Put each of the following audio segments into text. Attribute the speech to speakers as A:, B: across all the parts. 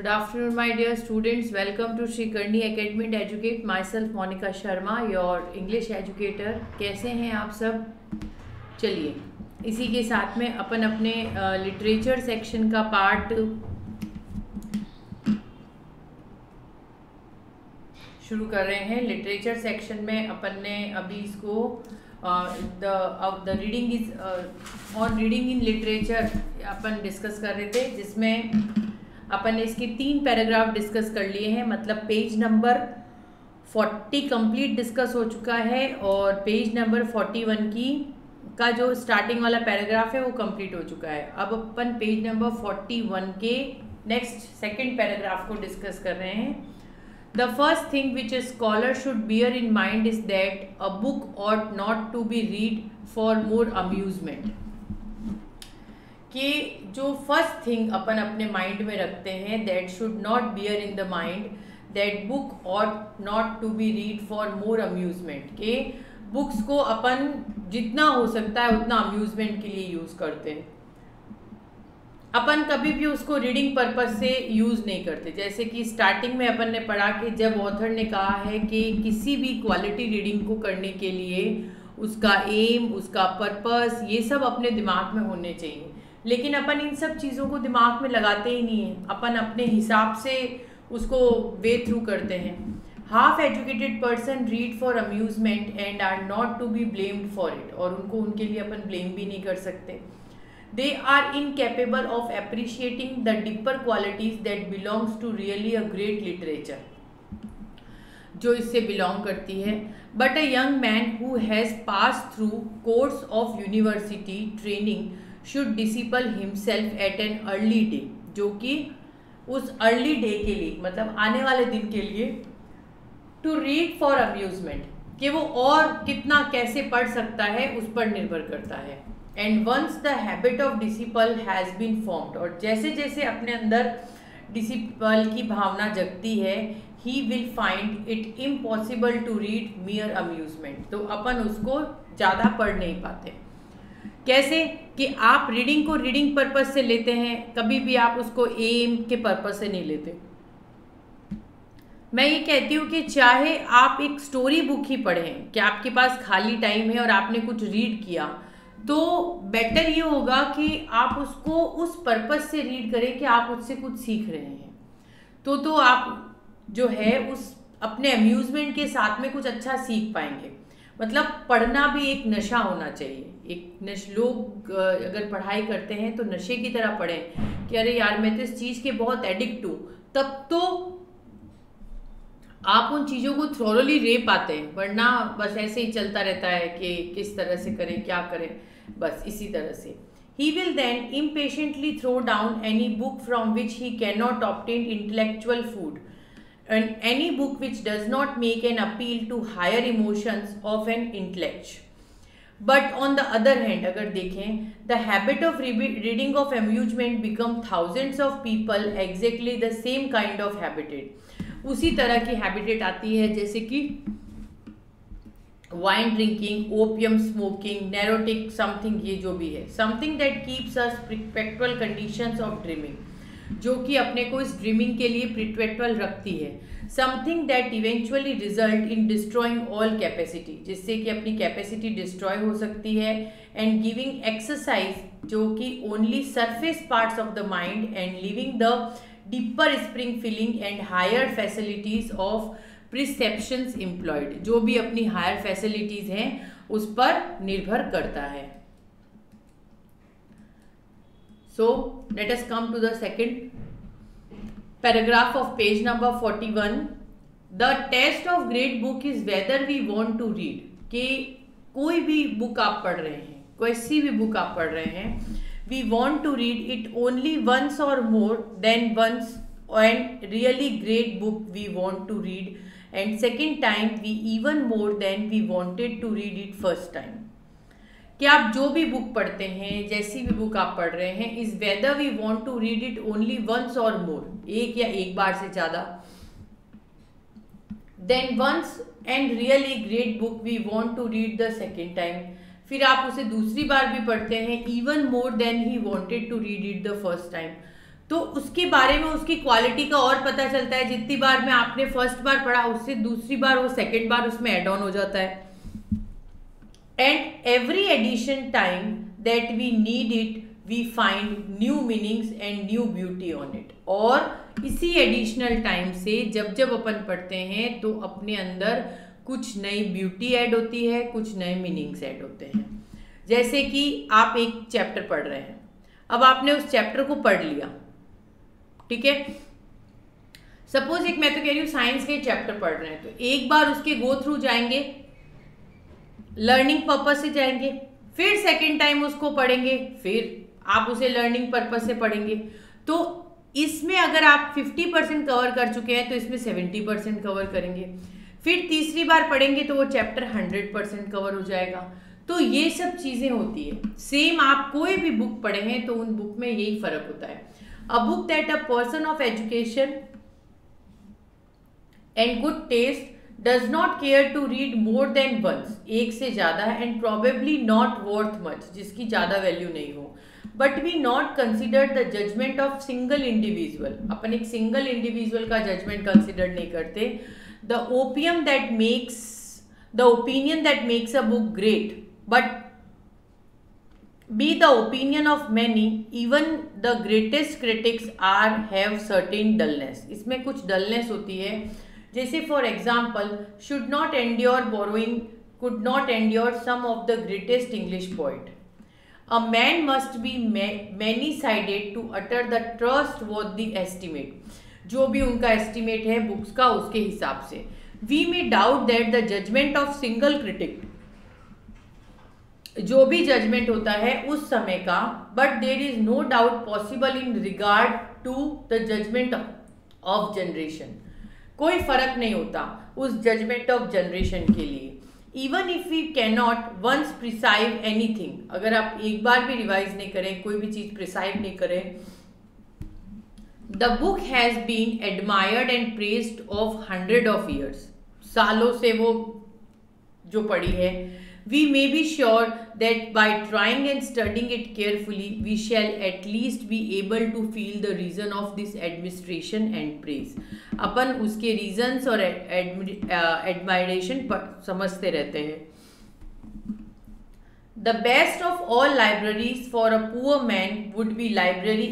A: Good afternoon, my dear students. Welcome to Sri Karni Academy and Educate. Myself Monica Sharma, your English educator. कैसे हैं आप सब? चलिए इसी के साथ में अपन अपने लिटरेचर सेक्शन का पार्ट शुरू कर रहे हैं. लिटरेचर सेक्शन में अपन ने अभी इसको the reading is on reading in literature upon discuss कर रहे थे, जिसमें अपन ने इसके 3 पैराग्राफ डिस्कस कर लिए हैं. मतलब पेज नंबर 40 कंप्लीट डिस्कस हो चुका है और पेज नंबर 41 का जो स्टार्टिंग वाला पैराग्राफ है वो कंप्लीट हो चुका है. अब अपन पेज नंबर 41 के नेक्स्ट सेकंड पैराग्राफ को डिस्कस कर रहे हैं. The first thing which a scholar should bear in mind is that a book ought not to be read for more amusement. कि जो फर्स्ट थिंग अपन अपने माइंड में रखते हैं, that should not bear in the mind that book ought not to be read for more amusement. के books को अपन जितना हो सकता है उतना अम्यूजमेंट के लिए यूज़ करते हैं. अपन कभी भी उसको रीडिंग पर्पस से यूज़ नहीं करते. जैसे कि स्टार्टिंग में अपन ने पढ़ा कि जब ऑथर ने कहा है कि किसी भी क्वालिटी रीडिंग को करने के लिए उसका एम, उसका पर्पस, ये सब अपने दिमाग में होने चाहिए. लेकिन अपन इन सब चीज़ों को दिमाग में लगाते ही नहीं हैं. अपन अपने हिसाब से उसको वे थ्रू करते हैं. Half educated person read for amusement and are not to be blamed for it. और उनको उनके लिए अपन ब्लेम भी नहीं कर सकते. They are incapable of appreciating the deeper qualities that belongs to really a great literature, जो इससे बिलोंग करती है. But a young man who has pass through course of university training should discipline himself at an early day. जो कि उस early day के लिए, मतलब आने वाले दिन के लिए, टू रीड फॉर अम्यूजमेंट, कि वो और कितना कैसे पढ़ सकता है उस पर निर्भर करता है. And once the habit of discipline has been formed, और जैसे जैसे अपने अंदर डिसिपल की भावना जगती है, he will find it impossible to read mere amusement. तो अपन उसको ज़्यादा पढ़ नहीं पाते. कैसे कि आप रीडिंग को रीडिंग पर्पस से लेते हैं, कभी भी आप उसको एम के पर्पस से नहीं लेते. मैं ये कहती हूँ कि चाहे आप एक स्टोरी बुक ही पढ़ें, कि आपके पास खाली टाइम है और आपने कुछ रीड किया, तो बेटर ये होगा कि आप उसको उस पर्पस से रीड करें कि आप उससे कुछ सीख रहे हैं. तो आप जो है उस अपने अम्यूजमेंट के साथ में कुछ अच्छा सीख पाएंगे. मतलब पढ़ना भी एक नशा होना चाहिए. लोग अगर पढ़ाई करते हैं तो नशे की तरह पढ़ें कि अरे यार मैं तो इस चीज़ के बहुत एडिक्ट हूँ, तब तो आप उन चीज़ों को थॉरोली रे पाते हैं. वरना बस ऐसे ही चलता रहता है कि किस तरह से करें, क्या करें, बस इसी तरह से. He will then impatiently throw down any book from which he cannot obtain intellectual food, and any book which does not make an appeal to higher emotions of an intellect. But on the other hand, अगर देखें, the habit of reading of amusement become thousands of people exactly the same kind of habitat. उसी तरह की habitat आती है जैसे कि wine drinking, opium smoking, narcotic something, ये जो भी है, something that keeps us perpetual conditions of dreaming, जो कि अपने को इस ड्रीमिंग के लिए परपेचुअल रखती है. Something that eventually result in destroying all capacity, जिससे कि अपनी कैपेसिटी डिस्ट्रॉय हो सकती है. एंड गिविंग एक्सरसाइज, जो कि only surface parts of the mind and living the deeper spring feeling and higher facilities of perceptions employed, जो भी अपनी हायर फैसिलिटीज हैं उस पर निर्भर करता है. So let us come to the second paragraph of page number 41. The test of great book is whether we want to read. कि कोई भी बुक आप पढ़ रहे हैं, कोई भी बुक आप पढ़ रहे हैं, we want to read it only once or more than once, and really great book we want to read, and second time we even more than we wanted to read it first time. कि आप जो भी book पढ़ते हैं, जैसी भी book आप पढ़ रहे हैं, is whether we want to read it only once और मोर, एक या एक बार से ज़्यादा, then once and really great book we want to read the second time. फिर आप उसे दूसरी बार भी पढ़ते हैं, even more than he wanted to read it the first time. तो उसके बारे में उसकी क्वालिटी का और पता चलता है। जितनी बार में आपने फर्स्ट बार पढ़ा उससे दूसरी बार वो सेकेंड बार उसमें एड ऑन हो जाता है। And every edition time that we need it we find new meanings and new beauty on it. और इसी एडिशनल टाइम से जब जब अपन पढ़ते हैं तो अपने अंदर कुछ नई ब्यूटी ऐड होती है, कुछ नए मीनिंग्स ऐड होते हैं। जैसे कि आप एक चैप्टर पढ़ रहे हैं, अब आपने उस चैप्टर को पढ़ लिया, ठीक है। सपोज एक मैं तो कह रही हूँ साइंस के चैप्टर पढ़ रहे हैं, तो एक बार उसके गो थ्रू जाएंगे, लर्निंग पर्पस से जाएंगे, फिर सेकेंड टाइम उसको पढ़ेंगे, फिर आप उसे लर्निंग पर्पस से पढ़ेंगे। तो इसमें अगर आप 50% कवर कर चुके हैं तो इसमें 70% कवर करेंगे, फिर तीसरी बार पढ़ेंगे तो वो चैप्टर 100% कवर हो जाएगा। तो ये सब चीज़ें होती है। सेम आप कोई भी बुक पढ़े हैं तो उन बुक में यही फर्क होता है। A book that a person of education and good taste does not care to read more than once, एक से ज़्यादा, and probably not worth much, जिसकी ज़्यादा वैल्यू नहीं हो, but we not consider the judgement of single individual, अपन एक single individual का जजमेंट कंसिडर नहीं करते। The opinion that makes a book great but be the opinion of many, even the greatest critics have certain dullness। इसमें कुछ dullness होती है। जैसे for example, should not endure borrowing, could not endure some of the greatest English poet। A man must be many-sided to utter the trustworthy estimate। जो भी उनका estimate है books का उसके हिसाब से। We may doubt that the judgment of single critic, जो भी जजमेंट होता है उस समय का, but there is no doubt possible in regard to the judgement of generation. कोई फर्क नहीं होता उस जजमेंट ऑफ जनरेशन के लिए। Even if we cannot once perceive anything, अगर आप एक बार भी रिवाइज नहीं करें, कोई भी चीज प्रिसाइव नहीं करें, the book has been admired and praised of 100 of years, सालों से वो जो पढ़ी है। We may be sure that by trying and studying it carefully, we shall at least be able to feel the reason of this admiration and praise। अपन उसके reasons और admiration समझते रहते हैं। The best of all libraries for a poor man would be library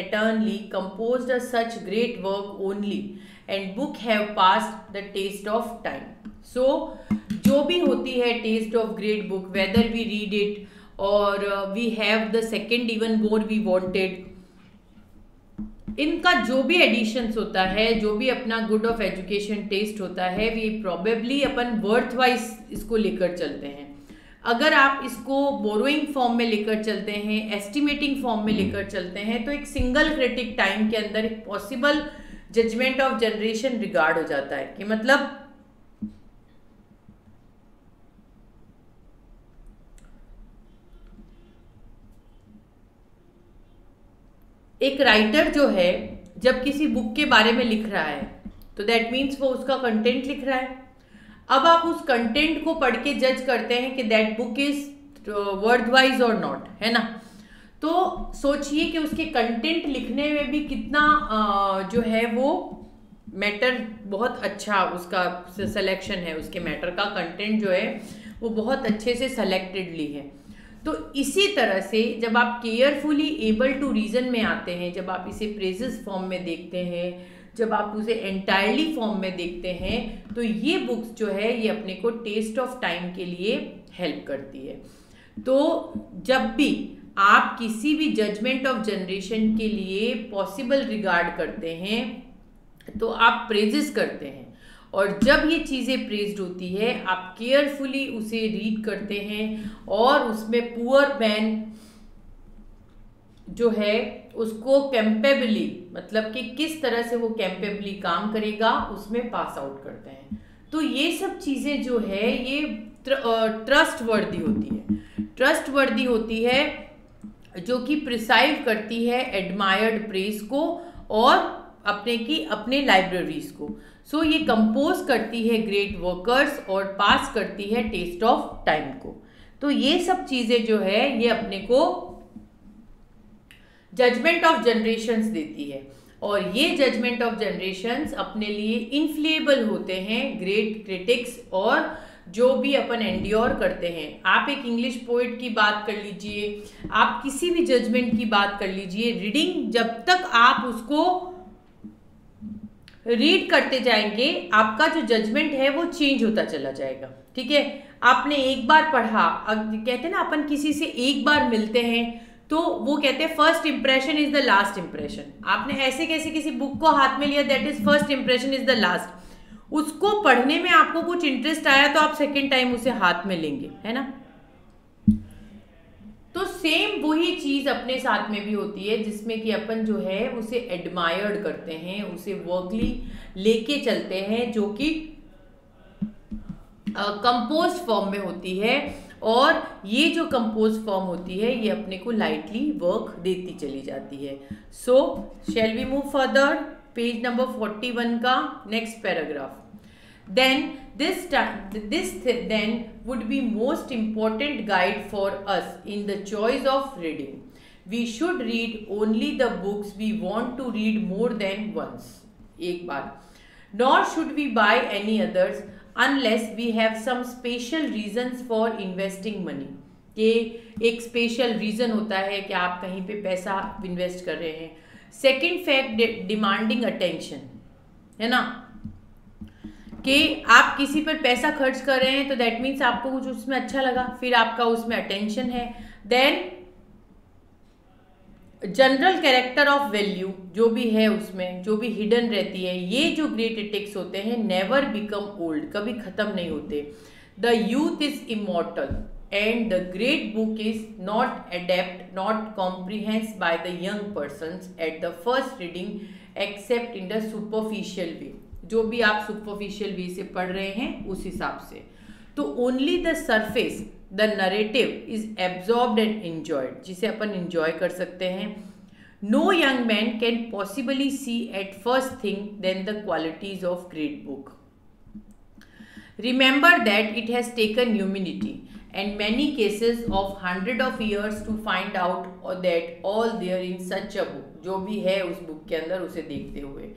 A: eternally composed of such great work only, and book have passed the taste of time। So जो भी होती है test of great book, whether we read it और we have the second even more we wanted, इनका जो भी editions होता है, जो भी अपना गुड ऑफ एजुकेशन टेस्ट होता है, वी प्रोबेबली अपन वर्थ वाइज इसको लेकर चलते हैं। अगर आप इसको बोरोइंग फॉर्म में लेकर चलते हैं, एस्टिमेटिंग फॉर्म में लेकर चलते हैं, तो एक सिंगल क्रिटिक टाइम के अंदर एक possible judgment of generation regard हो जाता है कि मतलब एक राइटर जो है जब किसी बुक के बारे में लिख रहा है तो दैट मीन्स वो उसका कंटेंट लिख रहा है। अब आप उस कंटेंट को पढ़ के जज करते हैं कि that book is worth wise और नॉट, है ना। तो सोचिए कि उसके कंटेंट लिखने में भी कितना जो है वो मैटर, बहुत अच्छा उसका सिलेक्शन है, उसके मैटर का कंटेंट जो है वो बहुत अच्छे से सेलेक्टेडली है। तो इसी तरह से जब आप केयरफुली एबल टू रीजन में आते हैं, जब आप इसे प्रेजेस फॉर्म में देखते हैं, जब आप उसे एंटायरली फॉर्म में देखते हैं, तो ये बुक्स जो है ये अपने को टेस्ट ऑफ टाइम के लिए हेल्प करती है। तो जब भी आप किसी भी जजमेंट ऑफ जनरेशन के लिए पॉसिबल रिगार्ड करते हैं तो आप प्रेजेस करते हैं, और जब ये चीज़ें प्रेज्ड होती है आप केयरफुली उसे रीड करते हैं और उसमें पुअर मैन जो है उसको कैम्पेबली, मतलब कि किस तरह से वो कैम्पेबली काम करेगा, उसमें पास आउट करते हैं। तो ये सब चीज़ें जो है ये ट्रस्ट वर्दी होती है, ट्रस्ट वर्दी होती है, जो कि प्रिसाइव करती है एडमायर्ड प्रेस को और अपने लाइब्रेरीज को। सो ये कंपोज करती है ग्रेट वर्कर्स और पास करती है टेस्ट ऑफ टाइम को। तो ये सब चीज़ें जो है ये अपने को जजमेंट ऑफ जनरेशंस देती है, और ये जजमेंट ऑफ जनरेशंस अपने लिए इनफ्लेबल होते हैं ग्रेट क्रिटिक्स और जो भी अपन एंड्योर करते हैं। आप एक इंग्लिश पोइट की बात कर लीजिए, आप किसी भी जजमेंट की बात कर लीजिए, रीडिंग जब तक आप उसको रीड करते जाएंगे आपका जो जजमेंट है वो चेंज होता चला जाएगा। ठीक है, आपने एक बार पढ़ा, कहते हैं ना अपन किसी से एक बार मिलते हैं तो वो कहते हैं first impression is the last impression. आपने ऐसे कैसे किसी बुक को हाथ में लिया, that is first impression is the last. उसको पढ़ने में आपको कुछ इंटरेस्ट आया तो आप सेकेंड टाइम उसे हाथ में लेंगे, है ना। तो सेम वही चीज अपने साथ में भी होती है, जिसमें कि अपन जो है उसे एडमायर्ड करते हैं, उसे वर्कली लेके चलते हैं, जो कि कंपोज फॉर्म में होती है, और ये जो कंपोज फॉर्म होती है ये अपने को लाइटली वर्क देती चली जाती है। So shall we move further, page number 41 का next paragraph. Then this then would be most important guide for us in the choice of reading. We should read only the books we want to read more than once, एक बार, nor should we buy any others unless we have some special reasons for investing money. ये एक special reason होता है कि आप कहीं पे पैसा इन्वेस्ट कर रहे हैं। सेकेंड फैक्ट, डिमांडिंग अटेंशन, है ना, कि आप किसी पर पैसा खर्च कर रहे हैं तो दैट मीन्स आपको कुछ उसमें अच्छा लगा, फिर आपका उसमें अटेंशन है। Then general character of value जो भी है उसमें, जो भी हिडन रहती है, ये जो ग्रेट एथिक्स होते हैं नेवर बिकम ओल्ड, कभी खत्म नहीं होते। The youth is immortal and the great book is not adept not comprehends by the young persons at the first reading except in the superficial way. जो भी आप superficial वे से पढ़ रहे हैं उस हिसाब से, तो only the surface the narrative is absorbed and enjoyed, जिसे अपन एंजॉय कर सकते हैं। No young man can possibly see at first thing then the qualities of great book. Remember that it has taken humanity and many cases of 100 of years to find out that all there in such a book, जो भी है उस book के अंदर उसे देखते हुए।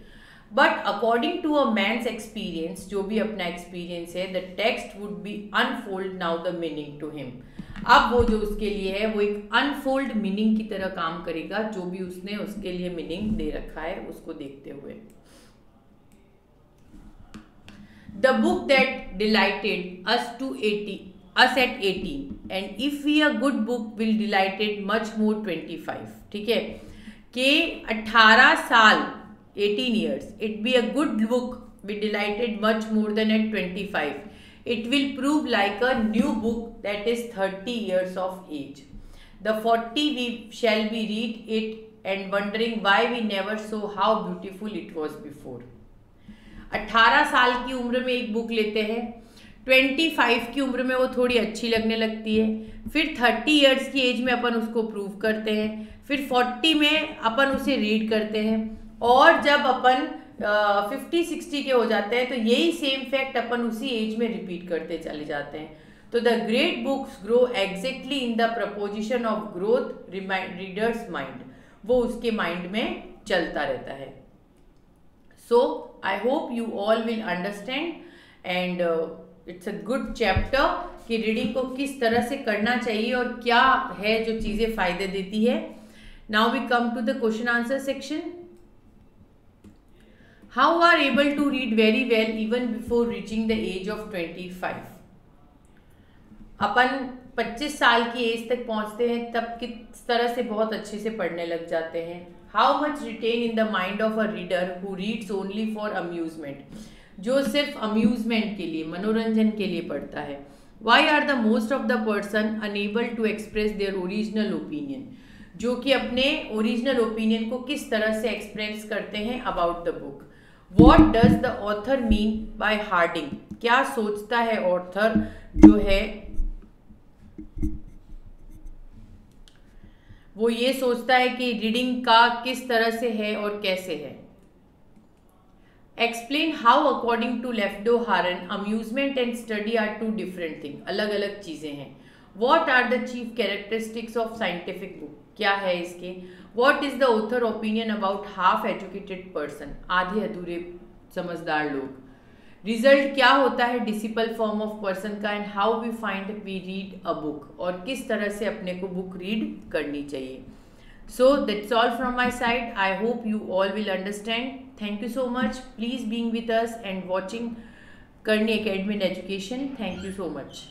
A: But according to a man's experience, जो भी अपना एक्सपीरियंस है, the text would be unfold now the meaning to him. अब वो जो उसके लिए है वो एक अनफोल्ड मीनिंग की तरह काम करेगा, जो भी उसने उसके लिए मीनिंग दे रखा है उसको देखते हुए। The book that dilated us at 18 and if we a good book will delighted much more 25। ठीक है, कि 18 साल 18 years it be a good book be delighted much more than at 25, it will prove like a new book that is 30 years of age। The 40 we shall be read it and wondering why we never saw how beautiful it was before। 18 साल की उम्र में एक book लेते हैं, 25 की उम्र में वो थोड़ी अच्छी लगने लगती है, फिर 30 इयर्स की एज में अपन उसको प्रूव करते हैं, फिर 40 में अपन उसे रीड करते हैं, और जब अपन 50-60 के हो जाते हैं तो यही सेम फैक्ट अपन उसी एज में रिपीट करते चले जाते हैं। तो the great books grow exactly in the proposition of growth readers mind, वो उसके माइंड में चलता रहता है। So I hope you all will understand and it's a good chapter कि रीडिंग को किस तरह से करना चाहिए और क्या है जो चीज़ें फायदे देती है। Now we come to the question answer section. How are able to read very well even before reaching the age of 25। अपन 25 साल की एज तक पहुंचते हैं तब किस तरह से बहुत अच्छे से पढ़ने लग जाते हैं। How much written in the mind of a reader who reads only for amusement, जो सिर्फ अम्यूजमेंट के लिए, मनोरंजन के लिए पढ़ता है। Why are the most of the person unable to express their original opinion, जो कि अपने ओरिजिनल ओपिनियन को किस तरह से एक्सप्रेस करते हैं about the book. What does the author mean by harding, क्या सोचता है ऑथर जो है वो ये सोचता है कि रीडिंग का किस तरह से है और कैसे है। Explain how according to Lafcadio Hearn amusement and study are two different thing, अलग अलग चीज़ें हैं। What are the chief characteristics of scientific book, क्या है इसके. What is the author opinion about half educated person, आधे अधूरे समझदार लोग. रिजल्ट क्या होता है डिसिपल फॉर्म ऑफ पर्सन का, and how we find we read a book, और किस तरह से अपने को बुक रीड करनी चाहिए. So that's all from my side. I hope you all will understand. Thank you so much. Please being with us and watching Karni Academy in Education. Thank you so much.